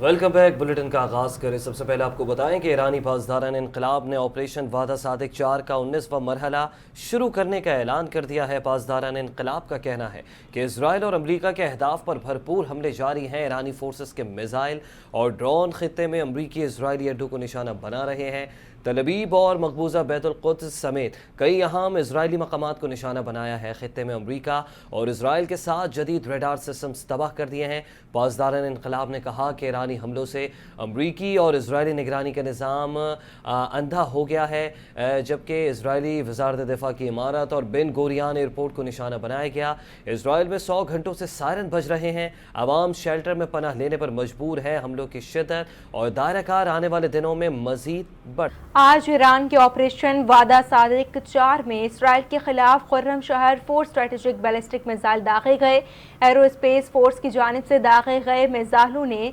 Welcome back. Bulletin کا آغاز کریں۔ سب سے پہلے آپ کو بتائیں کہ ایرانی پاسداران انقلاب نے آپریشن وعدہ صادق 4 کا 19واں مرحلہ شروع کرنے کا اعلان کر دیا ہے۔ پاسداران انقلاب کا کہنا ہے کہ اسرائیل اور امریکہ کے اہداف پر بھرپور حملے جاری ہیں۔ ایرانی فورسز کے میزائل اور ڈرون خطے میں امریکی اسرائیلی اڈوں کو نشانہ بنا رہے ہیں۔ تل ابیب اور مقبوضہ بیت القدس سمیت کئی اہم اسرائیلی مقامات کو نشانہ بنایا ہے۔ خطے میں امریکہ اور اسرائیل کے ساتھ جدید ریڈار سسٹمز تباہ کر دیے ہیں۔ پاسداران انقلاب نے کہا کہ ایرانی حملوں سے امریکی اور اسرائیلی نگرانی کا نظام اندھا ہو گیا ہے، جبکہ اسرائیلی وزارت دفاع کی عمارت اور بن گوریان ایئرپورٹ کو نشانہ بنایا گیا۔ اسرائیل میں 100 گھنٹوں سے سائرن بج رہے ہیں۔ عوام شیلٹر میں پناہ لینے پر مجبور ہے۔ حملوں کی شدت اور دائرہ کار آنے والے دنوں میں مزید بڑھ۔ آج ایران کے آپریشن وعدہ صادق 4 میں اسرائیل کے خلاف خرم شہر 4 اسٹریٹجک بیلسٹک میزائل داغے گئے۔ ایرو اسپیس فورس کی جانب سے داغے گئے میزائلوں نے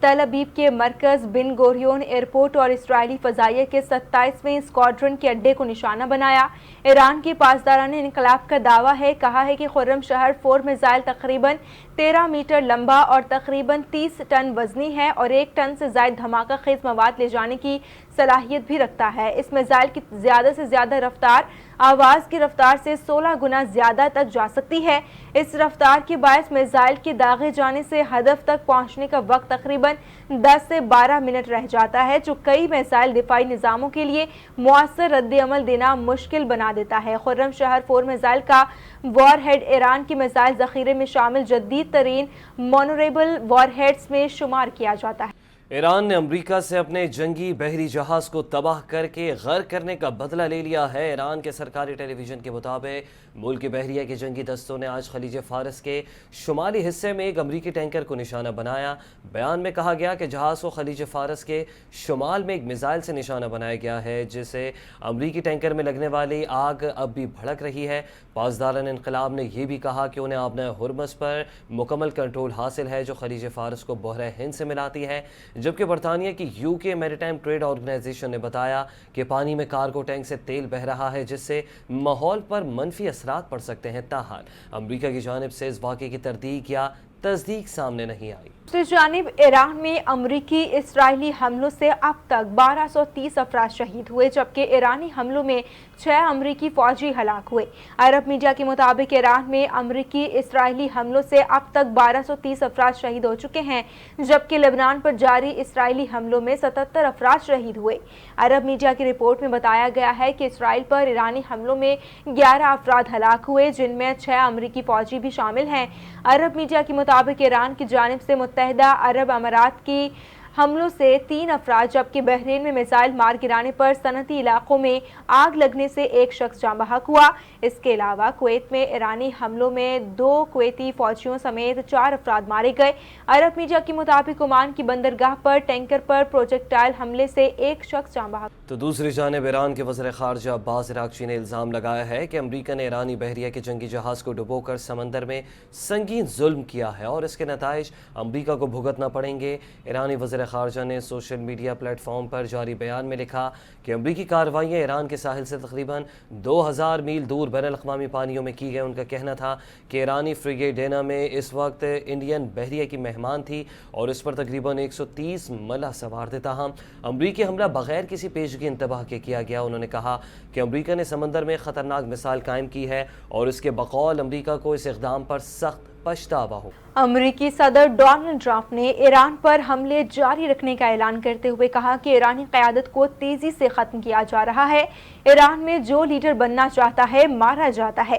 تل ابیب کے مرکز بن گوریون ایئرپورٹ اور اسرائیلی فضائیہ کے 27ویں اسکواڈرن کے اڈے کو نشانہ بنایا۔ ایران کی پاسداران انقلاب کا دعویٰ ہے، کہا ہے کہ خرم شہر 4 میزائل تقریباً 13 میٹر لمبا اور تقریباً 30 ٹن وزنی ہے اور 1 ٹن سے زائد دھماکہ خیز مواد لے جانے کی صلاحیت بھی رکھتا ہے۔ اس میزائل کی زیادہ سے زیادہ رفتار آواز کی رفتار سے 16 گنا زیادہ تک جا سکتی ہے۔ اس رفتار کے باعث میزائل کے داغے جانے سے ہدف تک پہنچنے کا وقت تقریباً 10 سے 12 منٹ رہ جاتا ہے، جو کئی میزائل دفاعی نظاموں کے لیے مؤثر رد عمل دینا مشکل بنا دیتا ہے۔ خرم شہر 4 میزائل کا وار ہیڈ ایران کے میزائل ذخیرے میں شامل جدید ترین مونوریبل وار ہیڈز میں شمار کیا جاتا ہے۔ ایران نے امریکہ سے اپنے جنگی بحری جہاز کو تباہ کر کے غرق کرنے کا بدلہ لے لیا ہے۔ ایران کے سرکاری ٹیلی ویژن کے مطابق ملک بحریہ کے جنگی دستوں نے آج خلیج فارس کے شمالی حصے میں ایک امریکی ٹینکر کو نشانہ بنایا۔ بیان میں کہا گیا کہ جہاز کو خلیج فارس کے شمال میں ایک میزائل سے نشانہ بنایا گیا ہے، جسے امریکی ٹینکر میں لگنے والی آگ اب بھی بھڑک رہی ہے۔ پاسداران انقلاب نے یہ بھی کہا کہ انہیں آبنہ ہرمز پر مکمل کنٹرول حاصل ہے، جو خلیج فارس کو بحیرہ ہند سے ملاتی ہے، جبکہ برطانیہ کی UK میریٹائم ٹریڈ آرگنائزیشن نے بتایا کہ پانی میں کارگو ٹینک سے تیل بہہ رہا ہے، جس سے ماحول پر منفی اثرات پڑ سکتے ہیں۔ تاحال امریکہ کی جانب سے اس واقعے کی تردید یا تصدیق سامنے نہیں آئی۔ دوسری جانب ایران میں امریکی اسرائیلی حملوں سے اب تک 1230 افراد شہید ہوئے، جبکہ ایرانی حملوں میں 6 امریکی فوجی ہلاک ہوئے۔ عرب میڈیا کے مطابق ایران میں امریکی اسرائیلی حملوں سے اب تک 1230 افراد شہید ہو چکے ہیں، جبکہ لبنان پر جاری اسرائیلی حملوں میں 77 افراد شہید ہوئے۔ عرب میڈیا کی رپورٹ میں بتایا گیا ہے کہ اسرائیل پر ایرانی حملوں میں 11 افراد ہلاک ہوئے، جن میں 6 امریکی فوجی بھی شامل ہیں۔ عرب میڈیا کے مطابق ایران کی جانب سے متحدہ عرب امارات کی حملوں سے 3 افراد، جبکہ بحرین میں میزائل مار گرانے پر صنعتی علاقوں میں آگ لگنے سے 1 شخص جاں بحق ہوا۔ اس کے علاوہ کویت میں ایرانی حملوں میں 2 کویتی فوجیوں سمیت 4 افراد مارے گئے۔ عرب میڈیا کے مطابق عمان کی بندرگاہ پر ٹینکر پر پروجیکٹائل حملے سے 1 شخص جاں بحق۔ تو دوسری جانب ایران کے وزیر خارجہ عباس عراقچی نے الزام لگایا ہے کہ امریکہ نے ایرانی بحریہ کے جنگی جہاز کو ڈبو کر سمندر میں سنگین ظلم کیا ہے اور اس کے نتائج امریکہ کو بھگتنا پڑیں گے۔ ایرانی وزیر خارجہ نے سوشل میڈیا پلیٹ فارم پر جاری بیان میں لکھا کہ امریکی کارروائیاں ایران کے ساحل سے تقریباً 2000 میل دور بین الاقوامی پانیوں میں کی گئے۔ ان کا کہنا تھا کہ ایرانی فریگیٹ ڈینا میں اس وقت انڈین بحریہ کی مہمان تھی اور اس پر تقریباً 130 ملح سوار تھے، تاہم امریکی حملہ بغیر کسی پیشگی انتباہ کے کیا گیا۔ انہوں نے کہا کہ امریکہ نے سمندر میں خطرناک مثال قائم کی ہے اور اس کے بقول امریکہ کو اس اقدام پر سخت پچھتاوا ہو۔ امریکی صدر ڈونلڈ ٹرمپ نے ایران پر حملے جاری رکھنے کا اعلان کرتے ہوئے کہا کہ ایرانی قیادت کو تیزی سے ختم کیا جا رہا ہے۔ ایران میں جو لیڈر بننا چاہتا ہے مارا جاتا ہے۔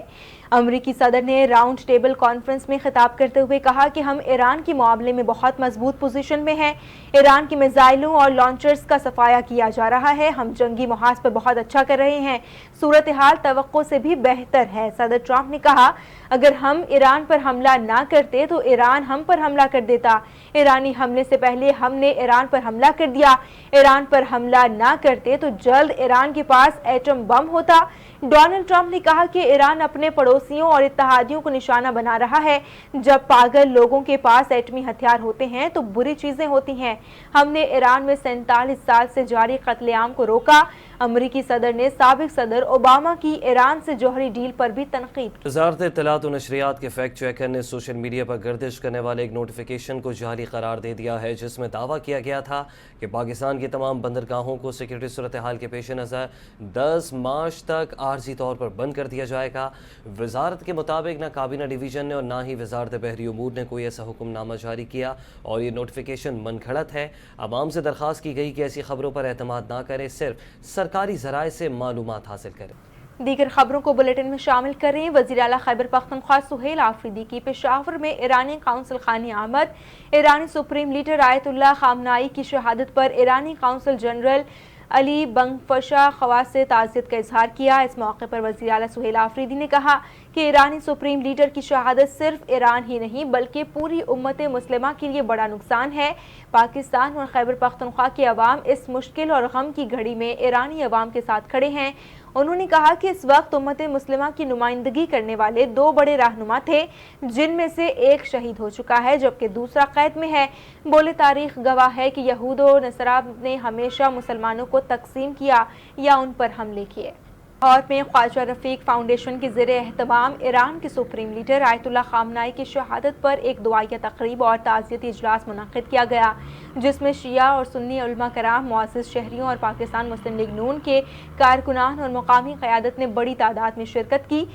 امریکی صدر نے راؤنڈ ٹیبل کانفرنس میں خطاب کرتے ہوئے کہا کہ ہم ایران کے معاملے میں بہت مضبوط پوزیشن میں ہیں۔ ایران کے میزائلوں اور لانچرز کا صفایا کیا جا رہا ہے۔ ہم جنگی محاذ پر بہت اچھا کر رہے ہیں۔ صورتحال توقع سے بھی بہتر ہے۔ صدر ٹرمپ نے کہا اگر ہم ایران پر حملہ نہ کرتے تو ایران ہم پر حملہ کر دیتا۔ ایرانی حملے سے پہلے ہم نے ایران پر حملہ کر دیا۔ ایران پر حملہ نہ کرتے تو جلد ایران کے پاس ایٹم بم ہوتا۔ ڈونلڈ ٹرمپ نے کہا کہ ایران اپنے پڑوس پڑوسیوں اور اتحادیوں کو نشانہ بنا رہا ہے۔ جب پاگل لوگوں کے پاس ایٹمی ہتھیار ہوتے ہیں تو بری چیزیں ہوتی ہیں۔ ہم نے ایران میں 47 سال سے جاری قتل عام کو روکا۔ امریکی صدر نے سابق صدر اوباما کی ایران سے جوہری ڈیل پر بھی تنقید کی۔ وزارت اطلاعات و نشریات کے فیکٹ چیکر نے سوشل میڈیا پر گردش کرنے والے ایک نوٹیفیکیشن کو جعلی قرار دے دیا ہے، جس میں دعویٰ کیا گیا تھا کہ پاکستان کی تمام بندرگاہوں کو سیکورٹی صورتحال کے پیش نظر 10 مارچ تک عارضی طور پر بند کر دیا جائے گا۔ وزارت کے مطابق نہ کابینہ ڈویژن نے اور نہ ہی وزارت بحری امور نے کوئی ایسا حکم نامہ جاری کیا اور یہ نوٹیفیکیشن من گھڑت ہے۔ عوام سے درخواست کی گئی کہ ایسی خبروں پر اعتماد نہ کریں، صرف سرکاری ذرائع سے معلومات حاصل کریں۔ دیگر خبروں کو بلیٹن میں شامل کریں۔ وزیر اعلیٰ خیبر پختونخوا سہیل آفریدی کی پشاور میں ایرانی قونصل خانے آمد۔ ایرانی سپریم لیڈر آیت اللہ خامنائی کی شہادت پر ایرانی قونصل جنرل علی بنگفشا خواص سے تعزیت کا اظہار کیا۔ اس موقع پر وزیر اعلیٰ سہیل آفریدی نے کہا کہ ایرانی سپریم لیڈر کی شہادت صرف ایران ہی نہیں بلکہ پوری امت مسلمہ کے لیے بڑا نقصان ہے۔ پاکستان اور خیبر پختونخوا کے عوام اس مشکل اور غم کی گھڑی میں ایرانی عوام کے ساتھ کھڑے ہیں۔ انہوں نے کہا کہ اس وقت امت مسلمہ کی نمائندگی کرنے والے 2 بڑے رہنما تھے، جن میں سے ایک شہید ہو چکا ہے جبکہ دوسرا قید میں ہے۔ بولے تاریخ گواہ ہے کہ یہود و نصارہ نے ہمیشہ مسلمانوں کو تقسیم کیا یا ان پر حملے کیے۔ لاہور میں خواجہ رفیق فاؤنڈیشن کے زیر اہتمام ایران کے سپریم لیڈر آیت اللہ خامنائی کی شہادت پر ایک دعائیہ تقریب اور تعزیتی اجلاس منعقد کیا گیا، جس میں شیعہ اور سنی علماء کرام، معزز شہریوں اور پاکستان مسلم لیگ نون کے کارکنان اور مقامی قیادت نے بڑی تعداد میں شرکت کی۔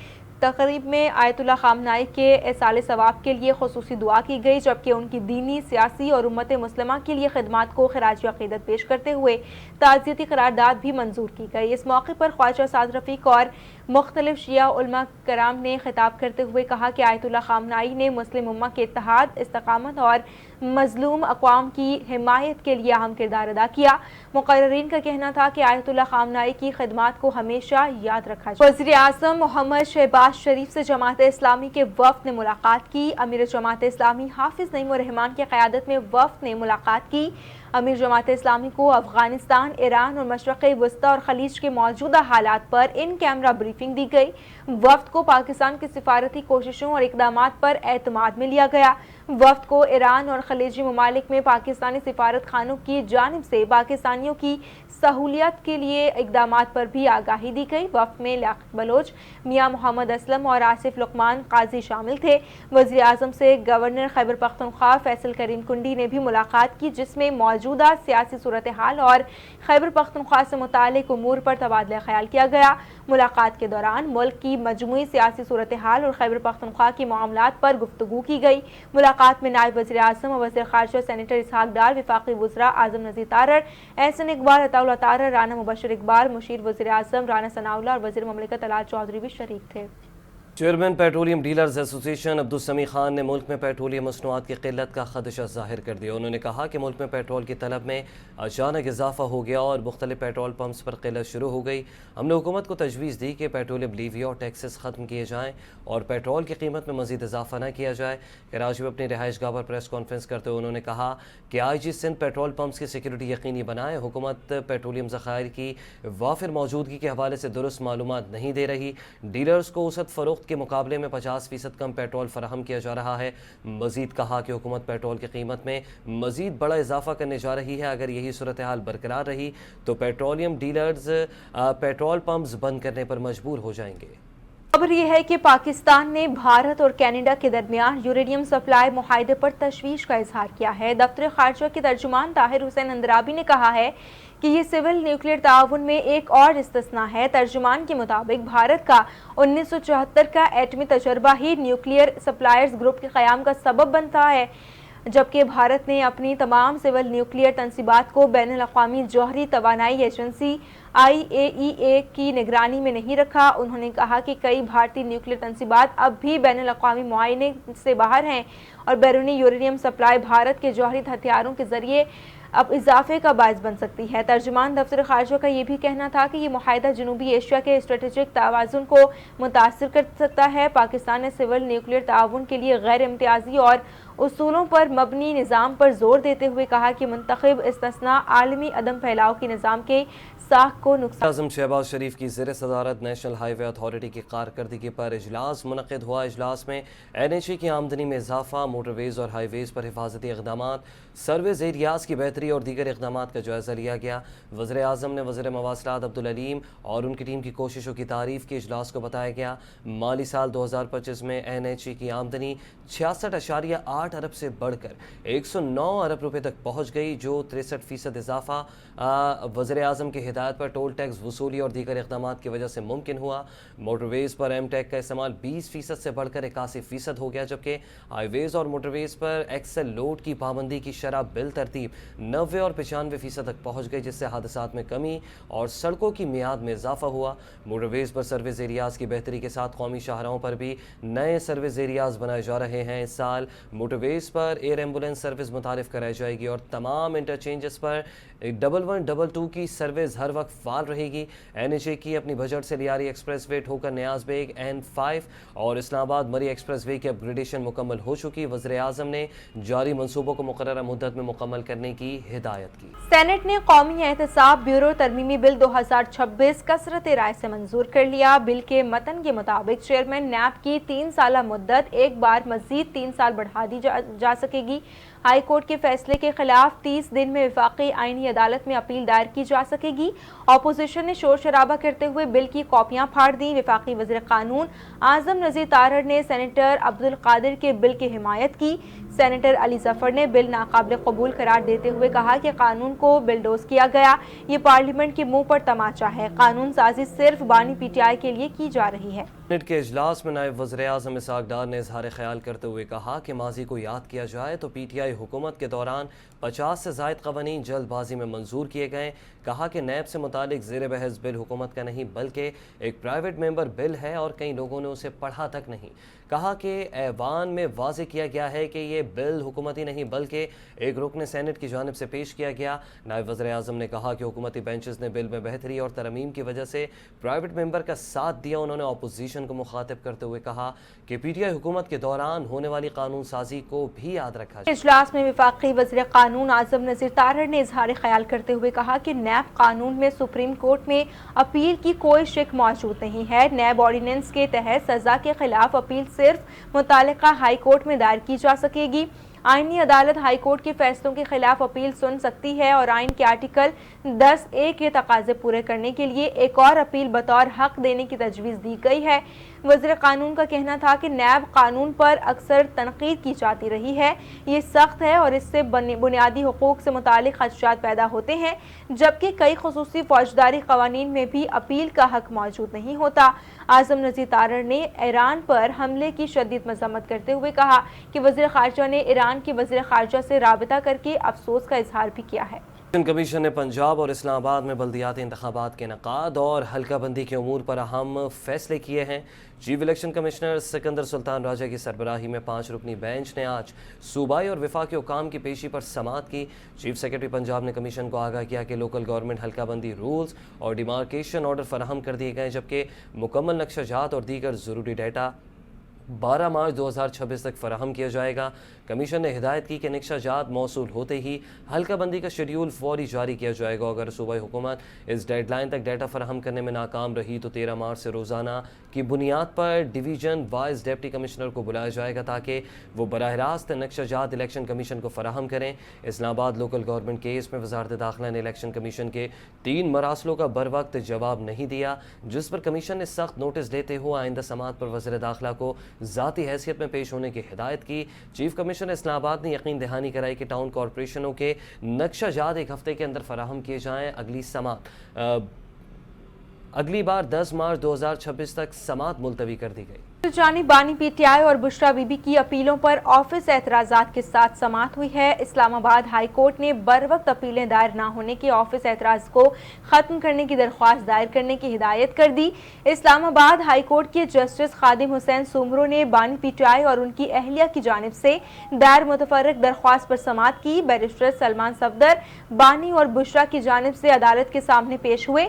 تقریب میں آیت اللہ خامنائی کے ایصال ثواب کے لیے خصوصی دعا کی گئی، جبکہ ان کی دینی، سیاسی اور امت مسلمہ کے لیے خدمات کو خراج عقیدت پیش کرتے ہوئے تعزیتی قرارداد بھی منظور کی گئی۔ اس موقع پر خواجہ سعد رفیق اور مختلف شیعہ علماء کرام نے خطاب کرتے ہوئے کہا کہ آیت اللہ خامنائی نے مسلم امہ کے اتحاد، استقامت اور مظلوم اقوام کی حمایت کے لیے اہم کردار ادا کیا۔ مقررین کا کہنا تھا کہ آیت اللہ خامنائی کی خدمات کو ہمیشہ یاد رکھا جائے۔ وزیر اعظم محمد شہباز شریف سے جماعت اسلامی کے وفد نے ملاقات کی۔ امیر جماعت اسلامی حافظ نعیم الرحمن کی قیادت میں وفد نے ملاقات کی۔ امیر جماعت اسلامی کو افغانستان، ایران اور مشرق وسطیٰ اور خلیج کے موجودہ حالات پر ان کیمرہ بریفنگ دی گئی۔ وفد کو پاکستان کی سفارتی کوششوں اور اقدامات پر اعتماد میں لیا گیا۔ وفد کو ایران اور خلیجی ممالک میں پاکستانی سفارت خانوں کی جانب سے پاکستانیوں کی سہولیات کے لیے اقدامات پر بھی آگاہی دی گئی۔ وفد میں لیاقت بلوچ، میاں محمد اسلم اور آصف لقمان قاضی شامل تھے۔ وزیر اعظم سے گورنر خیبر پختونخوا فیصل کریم کنڈی نے بھی ملاقات کی، جس میں موجودہ سیاسی صورتحال اور خیبر پختونخوا سے متعلق امور پر تبادلہ خیال کیا گیا۔ ملاقات کے دوران ملک کی مجموعی سیاسی صورتحال اور خیبر پختونخوا کے معاملات پر گفتگو کی گئی۔ ملاقات میں نائب وزیر اعظم اور وزیر خارجہ سینیٹر اسحاق ڈار، وفاقی وزراء اعظم نذیر تارڑ، احسن اقبال، عطا اللہ تارڑ، رانا مبشر اقبال، مشیر وزیر اعظم رانا ثناء اللہ اور وزیر مملکت طلعت چودھری بھی شریک تھے۔ چیئرمین پیٹرولیم ڈیلرز ایسوسی ایشن عبدالسمیع خان نے ملک میں پیٹرولیم مصنوعات کی قلت کا خدشہ ظاہر کر دیا۔ انہوں نے کہا کہ ملک میں پیٹرول کی طلب میں اچانک اضافہ ہو گیا اور مختلف پیٹرول پمپس پر قلت شروع ہو گئی۔ ہم نے حکومت کو تجویز دی کہ پیٹرولیم لیوی اور ٹیکسز ختم کیے جائیں اور پیٹرول کی قیمت میں مزید اضافہ نہ کیا جائے۔ کراچی میں اپنی رہائش گاہ پر پریس کانفرنس کرتے ہوئے انہوں نے کہا کہ آئی جی سندھ پیٹرول پمپس کی سیکیورٹی یقینی بنائے۔ حکومت پیٹرولیم ذخائر کی وافر موجودگی کے حوالے سے درست معلومات نہیں دے رہی۔ ڈیلرز کو اوسط فروخت کے مقابلے میں 50% کم پیٹرول فراہم کیا جا رہا ہے۔ مزید کہا کہ حکومت پیٹرول کی قیمت میں مزید بڑا اضافہ کرنے جا رہی ہے۔ اگر یہی صورتحال برقرار رہی تو پیٹرولیم ڈیلرز پیٹرول پمپس بند کرنے پر مجبور ہو جائیں گے۔ خبر یہ ہے کہ پاکستان نے بھارت اور کینیڈا کے درمیان یورینیم سپلائی معاہدے پر تشویش کا اظہار کیا ہے۔ دفتر خارجہ کے ترجمان طاہر حسین اندرابی نے کہا ہے کہ یہ سول نیوکلیئر تعاون میں ایک اور استثناء ہے۔ ترجمان کے مطابق بھارت کا 1974 کا ایٹمی تجربہ ہی نیوکلیئر سپلائرز گروپ کے قیام کا سبب بنتا ہے، جبکہ بھارت نے اپنی تمام سول نیوکلیئر تنصیبات کو بین الاقوامی جوہری توانائی ایجنسی IAEA کی نگرانی میں نہیں رکھا۔ انہوں نے کہا کہ کئی بھارتی نیوکلیئر تنصیبات اب بھی بین الاقوامی معائنے سے باہر ہیں اور بیرونی یورینیم سپلائی بھارت کے جوہری ہتھیاروں کے ذریعے اب اضافے کا باعث بن سکتی ہے۔ ترجمان دفتر خارجہ کا یہ بھی کہنا تھا کہ یہ معاہدہ جنوبی ایشیا کے اسٹریٹجک توازن کو متاثر کر سکتا ہے۔ پاکستان نے سول نیوکلیئر تعاون کے لیے غیر امتیازی اور اصولوں پر مبنی نظام پر زور دیتے ہوئے کہا کہ منتخب استثناء عالمی عدم پھیلاؤ کے نظام کے ساخت کو نقصان۔ اعظم شہباز شریف کی زیر صدارت نیشنل ہائی وے اتھارٹی کی کارکردگی پر اجلاس منعقد ہوا۔ اجلاس میں NHA کی آمدنی میں اضافہ، موٹر ویز اور ہائی ویز پر حفاظتی اقدامات، سروس ایریاز کی بہتری اور دیگر اقدامات کا جائزہ لیا گیا۔ وزیر اعظم نے وزیر مواصلات عبدالعلیم اور ان کی ٹیم کی کوششوں کی تعریف کی۔ اجلاس کو بتایا گیا مالی سال 2025 میں NHA کی آمدنی 66.8 ارب سے بڑھ کر 109 ارب روپے تک پہنچ گئی، جو 63% اضافہ وزیر اعظم کی ہدایت پر ٹول ٹیکس وصولی اور دیگر اقدامات کی وجہ سے ممکن ہوا۔ موٹر ویز پر ایم ٹیک کا استعمال 20% سے بڑھ کر 81% ہو گیا، جبکہ ہائی ویز اور موٹر ویز پر ایکسل لوڈ کی پابندی کی شرح بالترتیب 90 اور 95% تک پہنچ گئی، جس سے حادثات میں کمی اور سڑکوں کی میعاد میں اضافہ ہوا۔ موٹر ویز پر سروس ایریاز کی بہتری کے ساتھ قومی شاہراہوں پر بھی نئے سروس ایریاز بنائے جا رہے ہیں۔ اس سال موٹر ویز پر ایئر ایمبولینس سروس متعارف کرائی جائے گی اور تمام انٹرچینجز پر 1122 کی سروس ہر وقت فعال رہے گی۔ NHA کی اپنی بجٹ سے لیاری ایکسپریس وے ٹھوکر نیاز بیگ N5 اور اسلام آباد مری ایکسپریس وے کی اپ گریڈیشن مکمل ہو چکی۔ وزیر اعظم نے جاری منصوبوں کو مقررہ مدت میں مکمل کرنے کی ہدایت کی۔ سینٹ نے قومی احتساب بیورو ترمیمی بل 2026 کثرت رائے سے منظور کر لیا۔ بل کے متن کے مطابق چیئرمین نیب کی 3 سالہ مدت ایک بار مزید 3 سال بڑھا دی جا سکے گی۔ ہائی کورٹ کے فیصلے کے خلاف 30 دن میں وفاقی آئینی عدالت میں اپیل دائر کی جا سکے گی۔ اپوزیشن نے شور شرابہ کرتے ہوئے بل کی کاپیاں پھاڑ دیں۔ وفاقی وزیر قانون اعظم نذیر تارڑ نے سینیٹر عبدالقادر کے بل کی حمایت کی۔ سینیٹر علی ظفر نے بل ناقابل قبول قرار دیتے ہوئے کہا کہ قانون کو بلڈوز کیا گیا، یہ پارلیمنٹ کے منہ پر تماچا ہے، قانون سازی صرف بانی PTI کے لیے کی جا رہی ہے۔ سینیٹ کے اجلاس میں نائب وزیر اعظم اسحاق ڈار نے اظہار خیال کرتے ہوئے کہا کہ ماضی کو یاد کیا جائے تو PTI حکومت کے دوران 50 سے زائد قوانین جلد بازی میں منظور کیے گئے۔ کہا کہ نیب سے متعلق زیر بحث بل حکومت کا نہیں بلکہ ایک پرائیویٹ ممبر بل ہے اور کئی لوگوں نے اسے پڑھا تک نہیں۔ کہا کہ ایوان میں واضح کیا گیا ہے کہ یہ بل حکومتی نہیں بلکہ ایک رکن سینٹ کی جانب سے پیش کیا گیا۔ نائب وزیر اعظم نے کہا کہ حکومتی بینچز نے بل میں بہتری اور ترمیم کی وجہ سے پرائیویٹ ممبر کا ساتھ دیا۔ انہوں نے اپوزیشن کو مخاطب کرتے ہوئے کہا کہ PTI حکومت کے دوران ہونے والی قانون سازی کو بھی یاد رکھا جائے۔ اجلاس میں وفاقی وزیر قانون اعظم نذیر تارڑ نے اظہار خیال کرتے ہوئے کہا کہ نیب قانون میں سپریم کورٹ میں اپیل کی کوئی شک موجود نہیں ہے۔ نیب آرڈیننس کے تحت سزا کے خلاف اپیل صرف متعلقہ ہائی کورٹ میں دائر کی جا سکے گی۔ آئینی عدالت ہائی کورٹ کے فیصلوں کے خلاف اپیل سن سکتی ہے اور آئین کے آرٹیکل 10(a) کے تقاضے پورے کرنے کے لیے ایک اور اپیل بطور حق دینے کی تجویز دی گئی ہے۔ وزیر قانون کا کہنا تھا کہ نیب قانون پر اکثر تنقید کی جاتی رہی ہے، یہ سخت ہے اور اس سے بنیادی حقوق سے متعلق خدشات پیدا ہوتے ہیں، جبکہ کئی خصوصی فوجداری قوانین میں بھی اپیل کا حق موجود نہیں ہوتا۔ اعظم نذیر تارڑ نے ایران پر حملے کی شدید مذمت کرتے ہوئے کہا کہ وزیر خارجہ نے ایران کے وزیر خارجہ سے رابطہ کر کے افسوس کا اظہار بھی کیا ہے۔ الیکشن کمیشن نے پنجاب اور اسلام آباد میں بلدیاتی انتخابات کے انعقاد اور حلقہ بندی کے امور پر اہم فیصلے کیے ہیں۔ چیف الیکشن کمشنر سکندر سلطان راجہ کی سربراہی میں 5 رکنی بینچ نے آج صوبائی اور وفاقی حکام کی پیشی پر سماعت کی۔ چیف سیکرٹری پنجاب نے کمیشن کو آگاہ کیا کہ لوکل گورنمنٹ حلقہ بندی رولز اور ڈیمارکیشن آرڈر فراہم کر دیے گئے، جبکہ مکمل نقشہ جات اور دیگر ضروری ڈیٹا 12 مارچ 2026 تک فراہم کیا جائے گا۔ کمیشن نے ہدایت کی کہ نقشہ جات موصول ہوتے ہی حلقہ بندی کا شیڈیول فوری جاری کیا جائے گا۔ اگر صوبائی حکومت اس ڈیڈ لائن تک ڈیٹا فراہم کرنے میں ناکام رہی تو 13 مارچ سے روزانہ کی بنیاد پر ڈویژن وائز ڈپٹی کمشنر کو بلایا جائے گا تاکہ وہ براہ راست نقشہ جات الیکشن کمیشن کو فراہم کریں۔ اسلام آباد لوکل گورنمنٹ کیس میں وزارت داخلہ نے الیکشن کمیشن کے 3 مراسلوں کا بر وقت جواب نہیں دیا، جس پر کمیشن نے سخت نوٹس دیتے ہوئے آئندہ سماعت پر وزیر داخلہ کو ذاتی حیثیت میں پیش ہونے کی ہدایت کی۔ چیف کمشنر اسلام آباد نے یقین دہانی کرائی کہ ٹاؤن کارپوریشنوں کے نقشہ جات 1 ہفتے کے اندر فراہم کیے جائیں۔ اگلی بار 10 مارچ 2026 تک سماعت ملتوی کر دی گئی۔ جانب بانی PTI اور بشرا بی بی کی اپیلوں پر آفس اعتراضات کے ساتھ سماعت ہوئی ہے۔ اسلام آباد ہائی کورٹ نے بروقت اپیلیں دائر نہ ہونے کے آفس اعتراض کو ختم کرنے کی درخواست دائر کرنے کی ہدایت کر دی۔ اسلام آباد ہائی کورٹ کے جسٹس خادم حسین سومرو نے بانی PTI اور ان کی اہلیہ کی جانب سے دائر متفرق درخواست پر سماعت کی۔ بیرسٹر سلمان صفدر بانی اور بشرا کی جانب سے عدالت کے سامنے پیش ہوئے۔